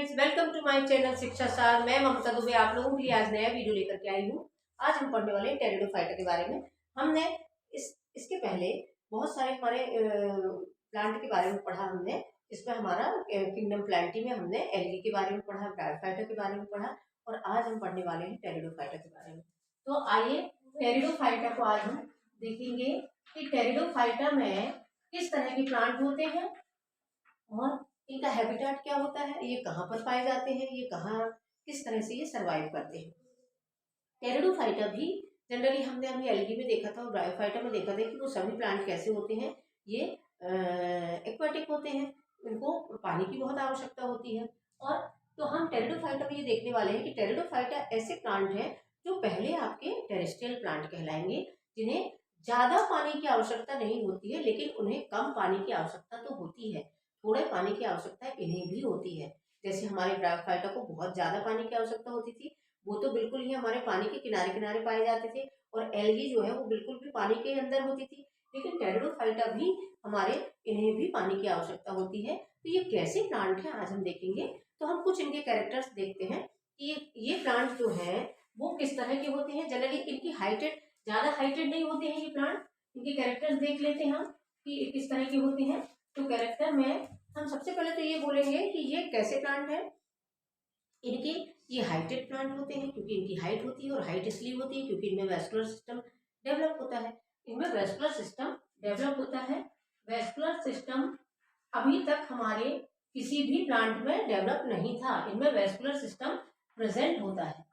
Friends, welcome to my channel Shiksha Saar. मैं ममता दुबे आप लोगों के लिए आज नया वीडियो लेकर के आई हूँ। आज हम पढ़ने वाले हैं टेरिडोफाइटा के बारे में। हमने इसके पहले बहुत सारे हमारे प्लांट के बारे में पढ़ा हमने। इसमें हमारा किंगडम प्लांटी में हमने एल्गी के बारे में पढ़ा, ब्रायोफाइटा के बारे में पढ़ा और आज हम पढ़ने वाले हैं टेरिडोफाइटा के बारे में। तो आइए टेरिडोफाइटा को आज हम देखेंगे कि टेरिडोफाइटा में किस तरह के प्लांट होते हैं और इनका हैबिटेट क्या होता है, ये कहाँ पर पाए जाते हैं, ये कहाँ किस तरह से ये सरवाइव करते हैं। टेरिडोफाइटा भी जनरली हमने अभी एल्गी में देखा था और ब्रायोफाइटा में देखा था कि वो सभी प्लांट कैसे होते हैं। ये एक्वाटिक होते हैं, इनको पानी की बहुत आवश्यकता होती है। और तो हम टेरिडोफाइटा में ये देखने वाले हैं कि टेरिडोफाइटा ऐसे प्लांट हैं जो पहले आपके टेरेस्ट्रियल प्लांट कहलाएंगे, जिन्हें ज़्यादा पानी की आवश्यकता नहीं होती है, लेकिन उन्हें कम पानी की आवश्यकता तो होती है। थोड़े पानी की आवश्यकता इन्हें भी होती है। जैसे हमारे ब्रायोफाइटा को बहुत ज़्यादा पानी की आवश्यकता होती थी, वो तो बिल्कुल ही हमारे पानी के किनारे किनारे पाए जाते थे और एल्गी जो है वो बिल्कुल भी पानी के अंदर होती थी। लेकिन टेरिडोफाइटा भी हमारे इन्हें भी पानी की आवश्यकता होती है। तो ये कैसे प्लांट हैं आज हम देखेंगे। तो हम कुछ इनके कैरेक्टर्स देखते हैं कि ये प्लांट जो है वो किस तरह के होते हैं। जनरली इनकी हाइटेड ज़्यादा हाइटेड नहीं होते हैं ये प्लांट। इनके कैरेक्टर्स देख लेते हैं हम कि किस तरह के होते हैं। तो कैरेक्टर में हम सबसे पहले तो ये बोलेंगे कि ये कैसे प्लांट है। इनके ये हाइटेड प्लांट होते हैं क्योंकि इनकी हाइट होती है और हाइट इसलिए होती है क्योंकि इनमें वेस्कुलर सिस्टम डेवलप होता है। इनमें वेस्कुलर सिस्टम डेवलप होता है। वेस्कुलर सिस्टम अभी तक हमारे किसी भी प्लांट में डेवलप नहीं था। इनमें वेस्कुलर सिस्टम प्रेजेंट होता है।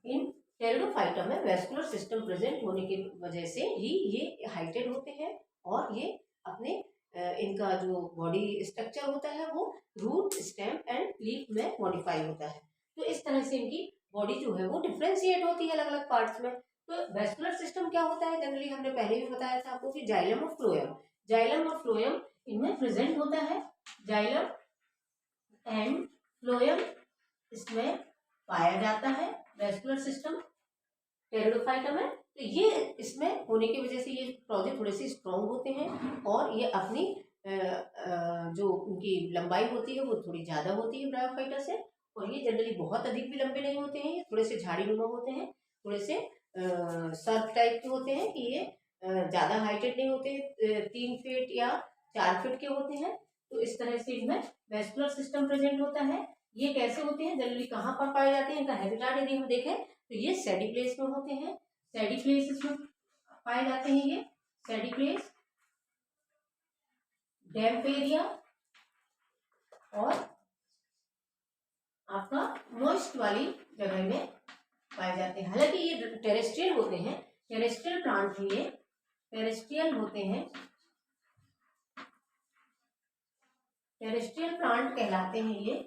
इन टेरिडोफाइटा में वेस्कुलर सिस्टम प्रेजेंट होने की वजह से ही ये हाइटेड होते हैं और ये अपने इनका जो बॉडी स्ट्रक्चर होता है वो रूट, स्टेम एंड लीफ में मॉडिफाई होता है। तो इस तरह से इनकी बॉडी जो है वो डिफ्रेंशिएट होती है अलग अलग पार्ट्स में। तो वेस्कुलर सिस्टम क्या होता है, जनरली हमने पहले भी बताया था आपको कि जाइलम और फ्लोएम, जाइलम और फ्लोएम इनमें प्रेजेंट होता है। जाइलम एंड फ्लोएम इसमें पाया जाता है वेस्कुलर सिस्टम टेरिडोफाइटा में। तो ये इसमें होने की वजह से ये पौधे थोड़े से स्ट्रॉन्ग होते हैं और ये अपनी जो उनकी लंबाई होती है वो थोड़ी ज़्यादा होती है ब्रायोफाइटा से। और ये जनरली बहुत अधिक भी लंबे नहीं होते हैं, ये थोड़े से झाड़ी नुमा होते हैं, थोड़े से सर्प टाइप के होते हैं कि ये ज़्यादा हाइटेड नहीं होते, 3 फीट या 4 फीट के होते हैं। तो इस तरह से इनमें वेस्कुलर सिस्टम प्रेजेंट होता है। ये कैसे होते हैं, जनरली कहाँ पर पाए जाते हैं, इनका हैबिटेट यदि हम देखें तो ये सैडी प्लेस में होते हैं। सैडी प्लेस में पाए जाते हैं ये सैडी प्लेस, डैम्प एरिया और आपका मॉइस्ट वाली जगह में पाए जाते हैं। हालांकि ये टेरेस्ट्रियल होते हैं, टेरेस्ट्रियल प्लांट ये टेरेस्ट्रियल होते हैं, टेरेस्ट्रियल प्लांट कहलाते हैं ये।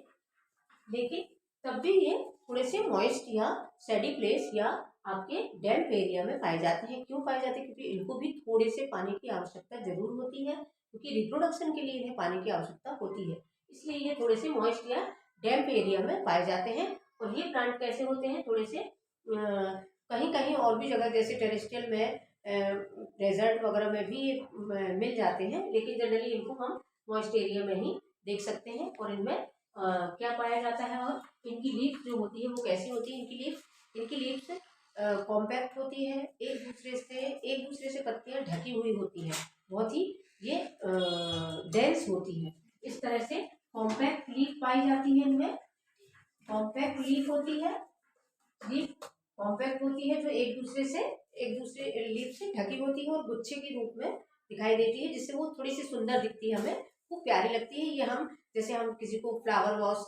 लेकिन तब भी ये थोड़े से मॉइस्ट या सैडी प्लेस या आपके डैम्प एरिया में पाए जाते हैं। क्यों पाए जाते हैं, क्योंकि इनको भी थोड़े से पानी की आवश्यकता जरूर होती है, क्योंकि रिप्रोडक्शन के लिए इन्हें पानी की आवश्यकता होती है। इसलिए ये थोड़े से मॉइस्ट या डैम्प एरिया में पाए जाते हैं। और ये प्लांट कैसे होते हैं, थोड़े से कहीं कहीं और भी जगह जैसे टेरेस्ट्रियल में डेजर्ट वगैरह में भी मिल जाते हैं, लेकिन जनरली इनको हम मॉइस्ट एरिया में ही देख सकते हैं। और इनमें क्या पाया जाता है और इनकी लीफ जो होती है वो कैसी होती है। इनकी लीफ कॉम्पैक्ट होती है, एक दूसरे से पत्तियां ढकी हुई होती हैं, बहुत ही ये डेंस होती है। इस तरह से कॉम्पैक्ट लीफ पाई जाती है। इनमें कॉम्पैक्ट लीफ होती है, लीफ कॉम्पैक्ट होती है जो एक दूसरे लीफ से ढकी होती है और गुच्छे के रूप में दिखाई देती है, जिससे वो थोड़ी सी सुंदर दिखती है, हमें वो प्यारी लगती है। ये हम जैसे हम किसी को फ्लावर वॉश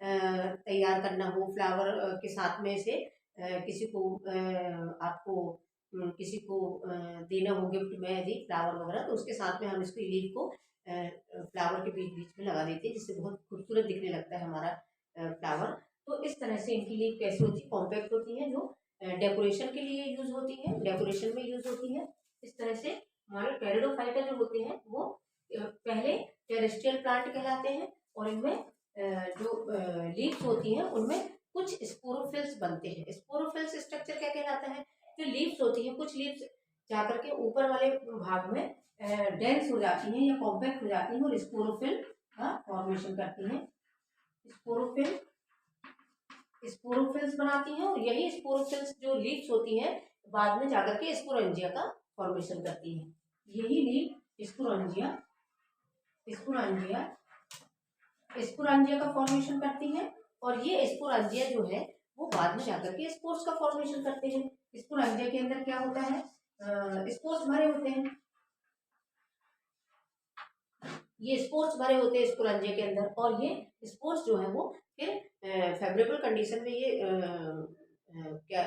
तैयार करना हो, फ्लावर के साथ में से किसी को आपको किसी को देना हो गिफ्ट में यदि फ्लावर वगैरह, तो उसके साथ में हम इसको लीफ को फ्लावर के बीच बीच में लगा देते हैं, जिससे बहुत खूबसूरत दिखने लगता है हमारा फ्लावर। तो इस तरह से इनकी लीफ कैसी होती है, कॉम्पैक्ट होती है, जो डेकोरेशन के लिए यूज होती है, डेकोरेशन में यूज होती है। इस तरह से हमारे टेरिडोफाइटा जो होते हैं वो पहले टेरेस्ट्रियल प्लांट कहलाते हैं और इनमें जो लीव्स होती हैं उनमें कुछ स्पोरोफिल्स बनते हैं। स्पोरोफिल्स स्ट्रक्चर क्या कहलाता है, जो लीव्स होती हैं, कुछ लीव्स जाकर के ऊपर वाले भाग में डेंस हो जाती हैं या कॉम्पैक्ट हो जाती हैं और स्पोरोफिल का फॉर्मेशन करती हैं। स्पोरोफिल्स बनाती हैं और यही स्पोरोफिल्स जो लीव्स होती हैं बाद में जाकर के स्पोरेंजिया का फॉर्मेशन करती हैं। यही लीव स्पोरेंजिया का फॉर्मेशन करती हैं और ये स्पोरेंजिया जो है वो बाद में जाकर के स्पोर्स का फॉर्मेशन करते हैं। स्पोरेंजिया के अंदर क्या होता है, स्पोर्स भरे होते हैं, ये स्पोर्स भरे होते हैं स्पोरेंजिया के अंदर और ये स्पोर्स जो है वो फिर फेवरेबल कंडीशन में ये क्या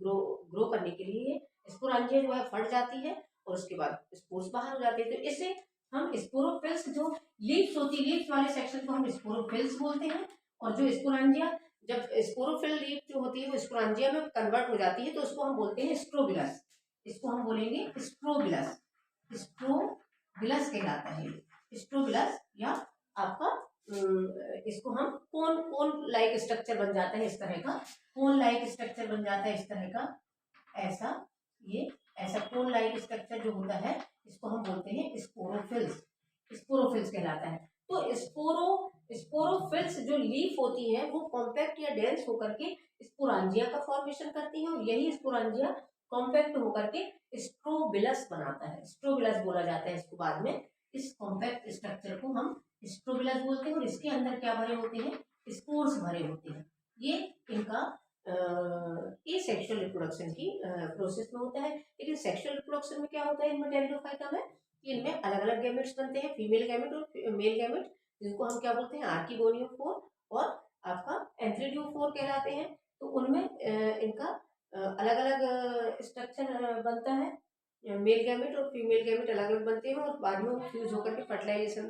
ग्रो करने के लिए स्पोरेंजिया जो है फट जाती है और उसके बाद स्पोर्स बाहर हो जाते हैं। तो इससे हम स्पोरोफिल्स जो लीव्स होती है, लीव्स वाले सेक्शन को हम स्पोरोफिल्स बोलते हैं और जो स्पोरेंजिया जब स्पोरोफिल लीव जो होती है वो स्पोरेंजिया में कन्वर्ट हो जाती है तो उसको हम बोलते हैं स्ट्रोबिलस। इसको हम बोलेंगे स्ट्रोबिलस कहलाता है, स्ट्रोबिलस या आपका इसको हम कोन लाइक स्ट्रक्चर बन जाता है, इस तरह का कोन लाइक स्ट्रक्चर बन जाता है, इस तरह का ऐसा कोन लाइक स्ट्रक्चर जो होता है इसको हम बोलते हैं स्पोरोफिल्स कहलाता है। तो स्पोरोफिल्स जो लीफ होती है वो कॉम्पैक्ट या डेंस होकर के स्पोरेंजिया का फॉर्मेशन करती है और यही स्पोरेंजिया कॉम्पैक्ट होकर के स्ट्रोबिलस बनाता है, स्ट्रोबिलस बोला जाता है इसको बाद में। इस कॉम्पैक्ट स्ट्रक्चर को हम स्ट्रोबिलस बोलते हैं और इसके अंदर क्या भरे होते हैं, स्पोर्स भरे होते हैं। ये इनका सेक्सुअल रिप्रोडक्शन की प्रोसेस में होता है। लेकिन सेक्सुअल रिप्रोडक्शन में क्या होता है इनमें टेरिडोफाइटा में, इनमें अलग अलग गैमेट्स बनते हैं, फीमेल गैमेट और मेल गैमेट, जिनको हम क्या बोलते हैं आर्किगोनियोफोर और आपका एंथ्रीडियोफोर कहलाते हैं। तो उनमें इनका अलग अलग स्ट्रक्चर बनता है, मेल गैमेट और फीमेल गैमेट अलग अलग बनते हैं और बाद में वो फ्यूज होकर के फर्टिलाइजेशन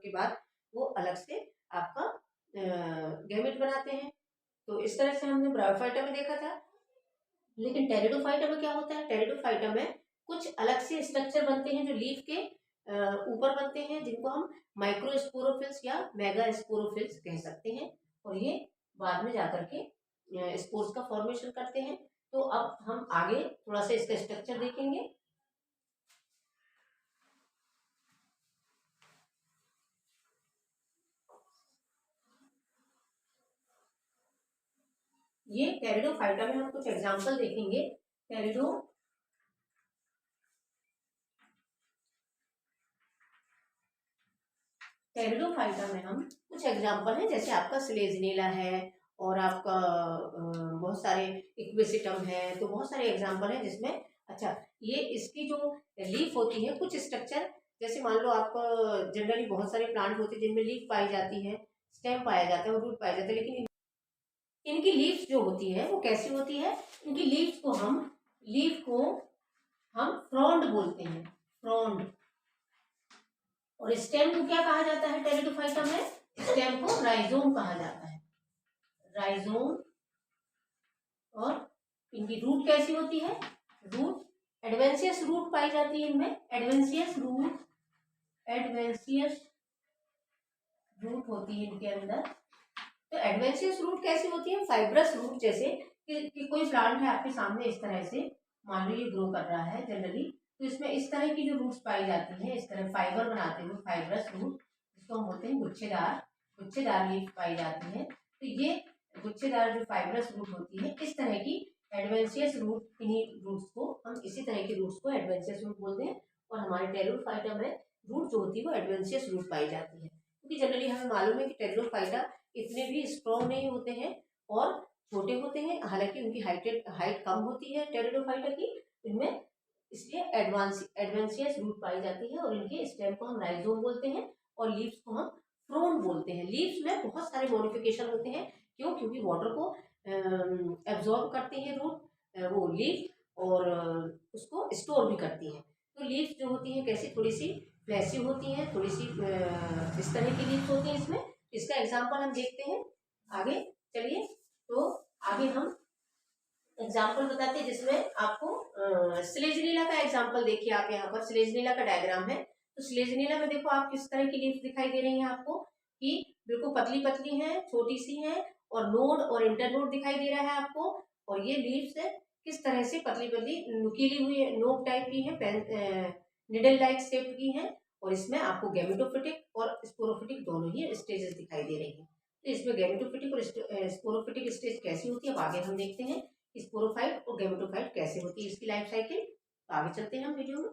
के बाद वो अलग से आपका गैमेट बनाते हैं। तो इस तरह से हमने ब्रायोफाइटा में देखा था। लेकिन टेरिडोफाइटा में क्या होता है, टेरिडोफाइटा में कुछ अलग से स्ट्रक्चर बनते हैं जो लीफ के ऊपर बनते हैं, जिनको हम माइक्रोस्पोरोफिल्स या मेगा स्पोरोफिल्स कह सकते हैं और ये बाद में जाकर के स्पोर्स का फॉर्मेशन करते हैं। तो अब हम आगे थोड़ा सा इसका स्ट्रक्चर देखेंगे। ये टेरिडोफाइटा में हम कुछ एग्जांपल देखेंगे। टेरिडोफाइटा में हम कुछ एग्जांपल हैं, जैसे आपका स्लेजनीला है और आपका बहुत सारे इक्विसिटम है, तो बहुत सारे एग्जांपल हैं जिसमें अच्छा ये इसकी जो लीफ होती है कुछ स्ट्रक्चर, जैसे मान लो आपका जनरली बहुत सारे प्लांट होते हैं जिनमें लीफ पाई जाती है, स्टेम पाया जाता है और रूट पाया जाता है, लेकिन इनकी लीव्स जो होती है वो कैसी होती है, इनकी लीफ को हम फ्रॉन्ड बोलते हैं, फ्रॉन्ड। और स्टेम को क्या कहा जाता है टेरिडोफाइटा में, स्टेम को राइजोम कहा जाता है, राइजोम। और इनकी रूट कैसी होती है, रूट एडवेंशियस रूट पाई जाती है इनमें, एडवेंशियस रूट होती है इनके अंदर। तो एडवेंशियस रूट कैसी होती है, फाइब्रस रूट, जैसे कि कोई प्लांट है आपके सामने इस तरह से मान लो ये ग्रो कर रहा है जनरली, तो इसमें इस तरह की जो रूट्स पाई जाती हैं, इस तरह फाइबर बनाते हुए फाइब्रस रूट, जिसको हम बोलते हैं गुच्छेदार लीफ पाई जाती है। तो ये गुच्छेदार जो फाइब्रस रूट होती है, इस तरह की एडवेंशियस रूट, इन्हीं रूट्स को हम इसी तरह के रूट्स को एडवेंशियस रूट बोलते हैं। और हमारे टेरिडोफाइटा में रूट जो होती है वो एडवेंशियस रूट पाई जाती है, क्योंकि जनरली हमें मालूम है कि टेरिडोफाइटा इतने भी स्ट्रॉन्ग नहीं होते हैं और छोटे होते हैं, हालांकि उनकी हाइट कम होती है टेरिडोफाइटा की, इनमें इसलिए एडवेंशियस रूट पाई जाती है। और इनके स्टेम को हम राइजोम बोलते हैं और लीव्स को हम फ्रोन बोलते हैं। लीव्स में बहुत सारे मॉडिफिकेशन होते हैं, क्यों, क्योंकि वाटर को एब्जॉर्ब करती है रूट, वो लीफ, और उसको स्टोर भी करती है। तो लीव्स जो होती है कैसी, थोड़ी सी फ्लैसी होती है, थोड़ी सी इस तरह की लीव्स होती है इसमें। इसका एग्जाम्पल हम देखते हैं आगे, चलिए। तो आगे हम एग्जाम्पल बताते हैं जिसमें आपको स्लेजनीला का एग्जाम्पल देखिए, आप यहाँ पर स्लेजनीला का डायग्राम है। तो स्लेजनीला में देखो आप किस तरह की लीफ दिखाई दे रही है आपको, कि बिल्कुल पतली पतली है, छोटी सी है, और नोड और इंटरनोड दिखाई दे रहा है आपको। और ये लीव्स है किस तरह से पतली पतली नुकीली हुई नोक टाइप की है, निडल लाइक शेप की हैं और इसमें आपको गैमेटोफिटिक और स्पोरोफिटिक दोनों ही स्टेजेस दिखाई दे रही हैं। तो इसमें गैमेटोफिटिक और स्पोरोफिटिक स्टेज कैसी होती है अब आगे हम देखते हैं। स्पोरोफाइट और गैमेटोफाइट कैसे होती है इसकी लाइफ साइकिल। तो आगे चलते हैं हम वीडियो में।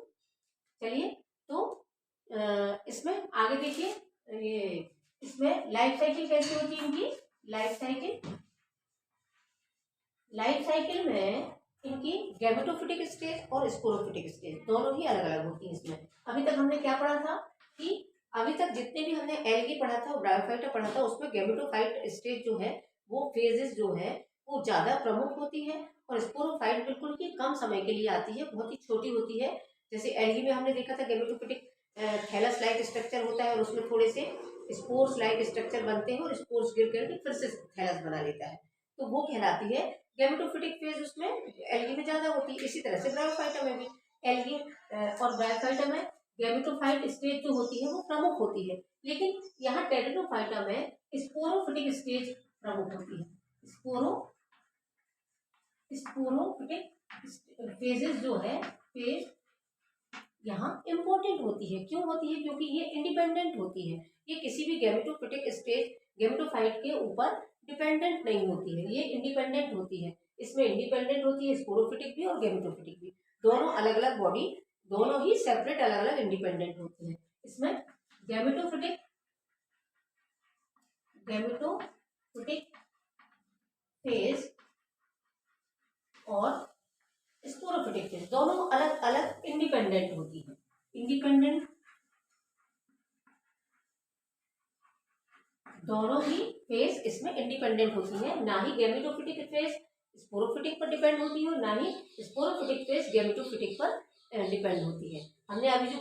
चलिए, तो इसमें आगे देखिए, ये इसमें लाइफ साइकिल कैसी होती है इनकी। लाइफ साइकिल में इनकी गैमेटोफिटिक स्टेज और स्पोरोफिटिक स्टेज दोनों ही अलग अलग होती हैं। इसमें अभी तक हमने क्या पढ़ा था कि अभी तक जितने भी हमने एल्गी पढ़ा था और ब्रायोफाइटा पढ़ा था उसमें गैमेटोफाइट स्टेज जो है वो फेजेस जो है वो ज्यादा प्रमुख होती है और स्पोरोफाइट बिल्कुल ही कम समय के लिए आती है, बहुत ही छोटी होती है। जैसे एल्गी में हमने देखा था गैमेटोफिटिक थैलस लाइक स्ट्रक्चर होता है और उसमें थोड़े से स्पोर्स लाइक स्ट्रक्चर बनते हैं और स्पोर्स गिर करके फिर से थैलस बना लेता है, तो वो कहलाती है गैमेटोफिटिक फेज। उसमें एल्गी में ज्यादा होती है। इसी तरह से ब्रायोफाइटा में भी एल्गी और ब्रायोफाइटा में गैमेटोफाइट स्टेज जो होती है वो प्रमुख होती है, लेकिन यहाँ टेरिडोफाइटा में स्पोरोफिटिक स्टेज प्रमुख होती है। स्पोरोफिटिक फेजेस जो है फेज यहाँ इम्पोर्टेंट होती है। क्यों होती है? क्योंकि ये इंडिपेंडेंट होती है। ये किसी भी गैमेटोफिटिक स्टेज गैमेटोफाइट के ऊपर डिपेंडेंट नहीं होती है, ये इंडिपेंडेंट होती है। इसमें इंडिपेंडेंट होती है स्पोरोफिटिक भी और गैमेटोफिटिक भी, दोनों अलग अलग बॉडी, दोनों ही सेपरेट अलग अलग इंडिपेंडेंट होती है। इसमें गैमेटोफिटिक फेज और स्पोरोफिटिक फेज दोनों अलग अलग इंडिपेंडेंट होती है। इंडिपेंडेंट दोनों ही फेज इसमें इंडिपेंडेंट होती है, ना ही गैमेटोफिटिक फेज स्पोरोफिटिक पर डिपेंड होती है और ना ही स्पोरोफिटिक फेज गैमेटोफिटिक पर डिपेंड होती है। हमने अभी जो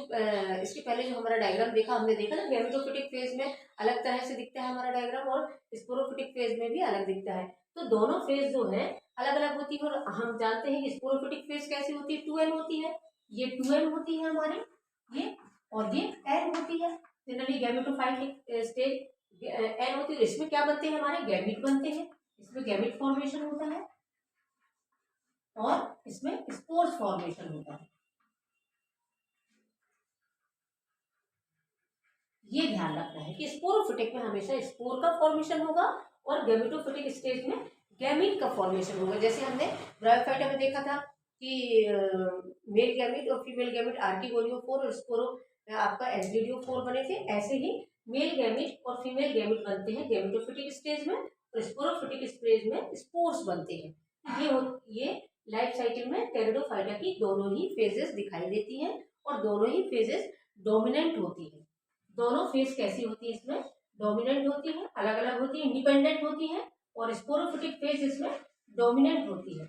इसके पहले जो हमारा डायग्राम देखा, हमने देखा ना गैमेटोफिटिक फेज में अलग तरह से दिखता है हमारा डायग्राम और स्पोरोफिटिक फेज में भी अलग दिखता है। तो दोनों फेज जो है अलग अलग होती है और हम जानते हैं कि स्पोरोफिटिक फेज कैसी होती है, 2n होती है। ये 2n होती है हमारी, ये और ये n होती है। जनरली गैमेटोफाइटिक स्टेज एन होती है। इसमें क्या बनते हैं? हमारे गैमीट बनते हैं, इसमें गैमीट फॉर्मेशन होता है और इसमें स्पोर्स फॉर्मेशन होता है। ये ध्यान रखना है कि स्पोरोफिटिक में हमेशा स्पोर का फॉर्मेशन होगा और गैमेटोफिटिक स्टेज में गैमीट का फॉर्मेशन होगा। जैसे हमने ब्रायोफाइटा में देखा था कि मेल गैमीट और फीमेल गैमीट आर्किगोनियोफोर और स्पोरो आपका एसडीडीओ4 बने थे, ऐसे ही मेल गैमीट और फीमेल गैमीट बनते हैं गैमेटोफिटिक स्टेज में और स्पोरोफिटिक स्टेज में स्पोर्स बनते हैं। ये लाइफ साइकिल में टेरिडोफाइटा की दोनों ही फेजेस दिखाई देती हैं और दोनों ही फेजेस डोमिनेंट होती है। दोनों फेज कैसी होती है? इसमें डोमिनेंट होती है, अलग अलग होती है, इंडिपेंडेंट होती है और स्पोरोफिटिक फेज इसमें डोमिनेंट होती है।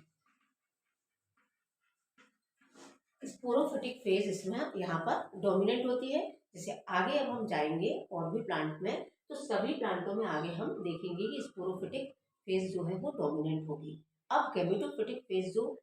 स्पोरोफिटिक फेज इसमें यहाँ पर डोमिनेंट होती है। जैसे आगे अब हम जाएंगे और भी प्लांट में, तो सभी प्लांटों में आगे हम देखेंगे कि स्पोरोफिटिक फेज जो है वो डोमिनेंट होगी। अब गैमेटोफिटिक फेज जो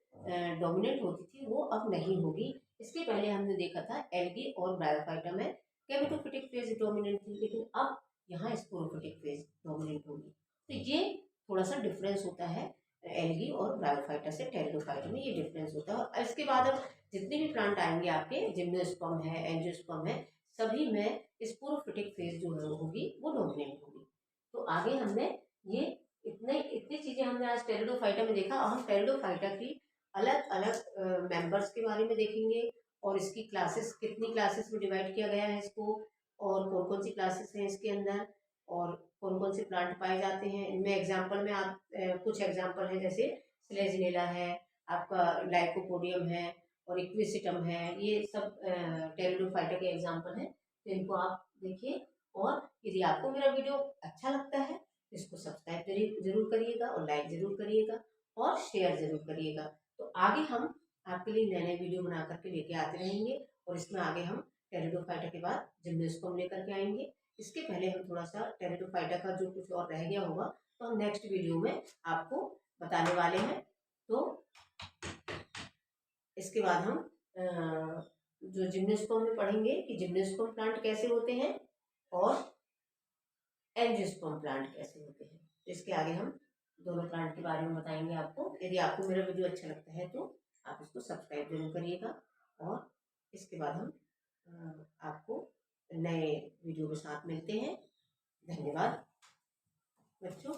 डोमिनेंट होती थी वो अब नहीं होगी। इसके पहले हमने देखा था एल्गी और ब्रायोफाइटा में गैमेटोफिटिक फेज डोमिनेंट थी, लेकिन अब यहाँ स्पोरोफिटिक फेज डोमिनेंट होगी। तो ये थोड़ा सा डिफरेंस होता है एल्गी और ब्रायोफाइटा से टेरिडोफाइटा में, ये डिफरेंस होता है। और इसके बाद अब जितने भी प्लांट आएंगे आपके, जिम्नोस्पर्म है, एंजियोस्पर्म है, सभी में स्पोरोफिटिक फेज जो है होगी वो डोमिनेंट होगी। तो आगे हमने ये इतनी चीजें हमने आज टेरिडोफाइटा में देखा। हम टेरिडोफाइटा की अलग अलग मेंबर्स के बारे में देखेंगे और इसकी क्लासेस, कितनी क्लासेस में डिवाइड किया गया है इसको, और कौन कौन सी क्लासेस हैं इसके अंदर, और कौन कौन से प्लांट पाए जाते हैं इनमें। एग्जाम्पल में आप कुछ एग्जाम्पल है, जैसे स्लेजिनेला है, आपका लाइकोपोडियम है और इक्विसिटम है, ये सब टेरिडोफाइटा के एग्जाम्पल हैं। तो इनको आप देखिए और यदि आपको मेरा वीडियो अच्छा लगता है तो इसको सब्सक्राइब जरूर करिएगा और लाइक जरूर करिएगा और शेयर जरूर करिएगा। तो आगे हम आपके लिए नए नए वीडियो बना करके लेके आते रहेंगे और इसमें आगे हम टेरिडोफाइटा के बाद जिम्नोस्पर्म लेकर के आएंगे। इसके पहले हम थोड़ा सा टेरिडोफाइटा का जो कुछ और रह गया होगा तो हम नेक्स्ट वीडियो में आपको बताने वाले हैं। तो इसके बाद हम जो जिम्नोस्पर्म में पढ़ेंगे कि जिम्नोस्पर्म प्लांट कैसे होते हैं और एंजियोस्पर्म प्लांट कैसे होते हैं। तो इसके आगे हम दोनों प्लांट के बारे में बताएंगे आपको। यदि आपको मेरा वीडियो अच्छा लगता है तो आप इसको सब्सक्राइब जरूर करिएगा और इसके बाद हम आपको नए वीडियो के साथ मिलते हैं। धन्यवाद बच्चों।